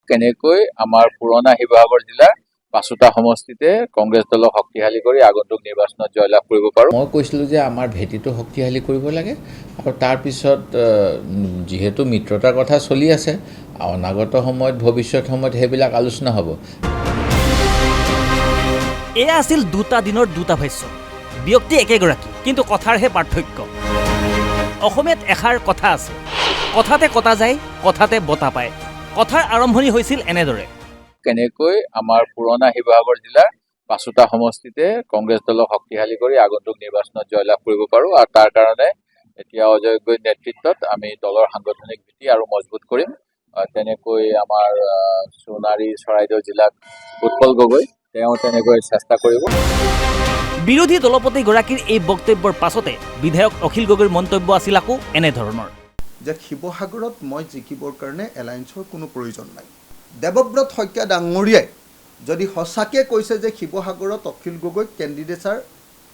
কেনেকৈ আমাৰ পুৰণা শিৱসাগৰ জিলাৰ ৫টা সমষ্টিতে কংগ্ৰেছ দলক শক্তিশালী কৰি আগন্তুক নিৰ্বাচনত জয়লাভ কৰিব পাৰোঁ। মই কৈছিলোঁ যে আমাৰ ভেটিটো শক্তিশালী কৰিব লাগে আৰু তাৰপিছত যিহেতু মিত্ৰতাৰ কথা চলি আছে, অনাগত সময়ত ভৱিষ্যত সময়ত সেইবিলাক আলোচনা হ'ব। এয়া আছিল দুটা দিনৰ দুটা ভাষ্য। ব্যক্তি একেগৰাকী, কিন্তু কথাৰহে পাৰ্থক্য। অসমীয়াত এষাৰ কথা আছে, কথাতে কটা যায়, কথাতে বঁটা পায়। কথাৰ আৰম্ভণি হৈছিল এনেদৰে। কেনেকৈ আমাৰ পুৰণা শিৱসাগৰ জিলাৰ ৫টা সমষ্টিতে কংগ্ৰেছ দলক শক্তিশালী কৰি আগন্তুক নিৰ্বাচনত জয়লাভ কৰিব পাৰোঁ, আৰু তাৰ কাৰণে এতিয়া অজয় গগৈৰ নেতৃত্বত আমি দলৰ সাংগঠনিক ভিত্তি আৰু মজবুত কৰিম। তেনেকৈ আমাৰ সোণাৰী চৰাইদেউ জিলাত উৎপল গগৈ, তেওঁ তেনেকৈ চেষ্টা কৰিব। বিৰোধী দলপতিগৰাকীৰ এই বক্তব্যৰ পাছতে বিধায়ক অখিল গগৈৰ মন্তব্য আছিল আকৌ এনেধৰণৰ যে শিৱসাগৰত মই জিকিবৰ কাৰণে এলায়েন্সৰ কোনো প্ৰয়োজন নাই। দেৱব্ৰত শইকীয়া ডাঙৰীয়াই যদি সঁচাকৈ কৈছে যে শিৱসাগৰত অখিল গগৈক কেণ্ডিডেটছাৰ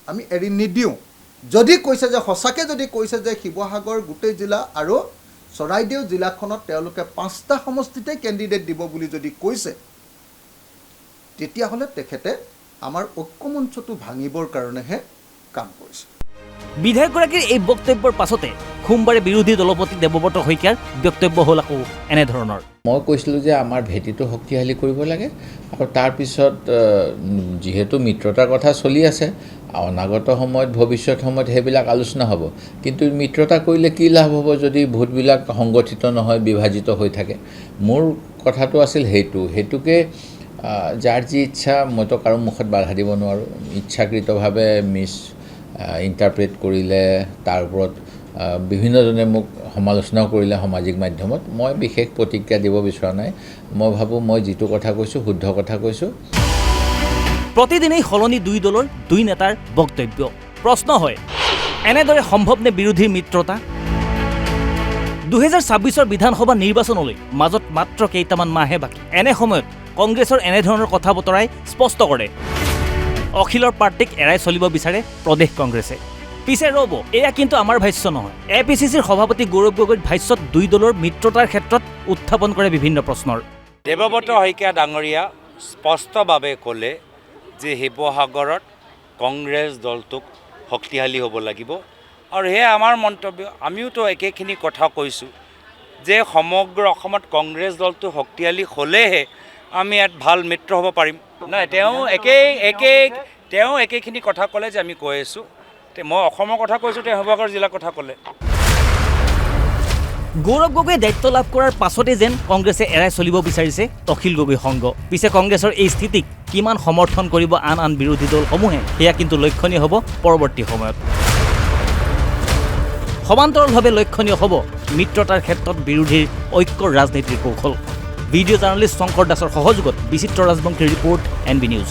আমি এৰি নিদিওঁ, যদি কৈছে যে সঁচাকৈ যদি কৈছে যে শিৱসাগৰ গোটেই জিলা আৰু চৰাইদেউ জিলাখনত তেওঁলোকে ৫টা সমষ্টিতে কেণ্ডিডেট দিব বুলি যদি কৈছে, তেতিয়াহ'লে তেখেতে আমাৰ ঐক্যমঞ্চটো ভাঙিবৰ কাৰণেহে কাম কৰিছে। বিধায়কগৰাকীৰ এই বক্তব্যৰ পাছতে সোমবাৰে বিৰোধী দলপতি দেৱব্ৰত শইকীয়াৰ বক্তব্য হ'ল আকৌ এনেধৰণৰ। মই কৈছিলোঁ যে আমাৰ ভেটিটো শক্তিশালী কৰিব লাগে আৰু তাৰপিছত যিহেতু মিত্ৰতাৰ কথা চলি আছে, অনাগত সময়ত ভৱিষ্যত সময়ত সেইবিলাক আলোচনা হ'ব। কিন্তু মিত্ৰতা কৰিলে কি লাভ হ'ব যদি ভোটবিলাক সংগঠিত নহয়, বিভাজিত হৈ থাকে। মোৰ কথাটো আছিল সেইটোকে যাৰ যি ইচ্ছা, মইতো কাৰো মুখত বাধা দিব নোৱাৰোঁ। ইচ্ছাকৃতভাৱে ইণ্টাৰপ্ৰেট কৰিলে, তাৰ ওপৰত বিভিন্নজনে মোক সমালোচনাও কৰিলে সামাজিক মাধ্যমত। মই বিশেষ প্ৰতিক্ৰিয়া দিব বিচৰা নাই। মই ভাবোঁ মই যিটো কথা কৈছোঁ শুদ্ধ কথা কৈছোঁ। প্ৰতিদিনেই সলনি দুই দলৰ দুই নেতাৰ বক্তব্য। প্ৰশ্ন হয়, এনেদৰে সম্ভৱনে বিৰোধীৰ মিত্ৰতা? ২০২৬ বিধানসভা নিৰ্বাচনলৈ মাজত মাত্ৰ কেইটামান মাহে বাকী। এনে সময়ত কংগ্ৰেছৰ এনেধৰণৰ কথা বতৰাই স্পষ্ট কৰে অখিলৰ পাৰ্টিক এৰাই চলিব বিচাৰে প্ৰদেশ কংগ্ৰেছে। পিছে ৰ'ব, এয়া কিন্তু আমাৰ ভাষ্য নহয়। APCCৰ সভাপতি গৌৰৱ গগৈৰ ভাষ্যত দুই দলৰ মিত্ৰতাৰ ক্ষেত্ৰত উত্থাপন কৰে বিভিন্ন প্ৰশ্নৰ। দেৱব্ৰত শইকীয়া ডাঙৰীয়া স্পষ্টভাৱে ক'লে যে শিৱসাগৰত কংগ্ৰেছ দলটোক শক্তিশালী হ'ব লাগিব, আৰু সেয়া আমাৰ মন্তব্য। আমিওতো একেখিনি কথা কৈছোঁ যে সমগ্ৰ অসমত কংগ্ৰেছ দলটো শক্তিশালী হ'লেহে আমি ইয়াত ভাল মিত্ৰ হ'ব পাৰিম। নাই, তেওঁ একেখিনি কথা ক'লে যে আমি কৈ আছোঁ। মই অসমৰ কথা কৈছোঁ, তেওঁ শিৱসাগৰ জিলাৰ কথা ক'লে। গৌৰৱ গগৈয়ে দায়িত্ব লাভ কৰাৰ পাছতে যেন কংগ্ৰেছে এৰাই চলিব বিচাৰিছে অখিল গগৈ সংঘ। পিছে কংগ্ৰেছৰ এই স্থিতিক কিমান সমৰ্থন কৰিব আন বিৰোধী দলসমূহে, সেয়া কিন্তু লক্ষণীয় হ'ব পৰৱৰ্তী সময়ত। সমান্তৰালভাৱে লক্ষণীয় হ'ব মিত্ৰতাৰ ক্ষেত্ৰত বিৰোধীৰ ঐক্যৰ ৰাজনীতিৰ কৌশল। ভিডিঅ' জাৰ্নেলিষ্ট শংকৰ দাসৰ সহযোগত বিচিত্ৰ ৰাজবংশীৰ ৰিপৰ্ট, NB নিউজ।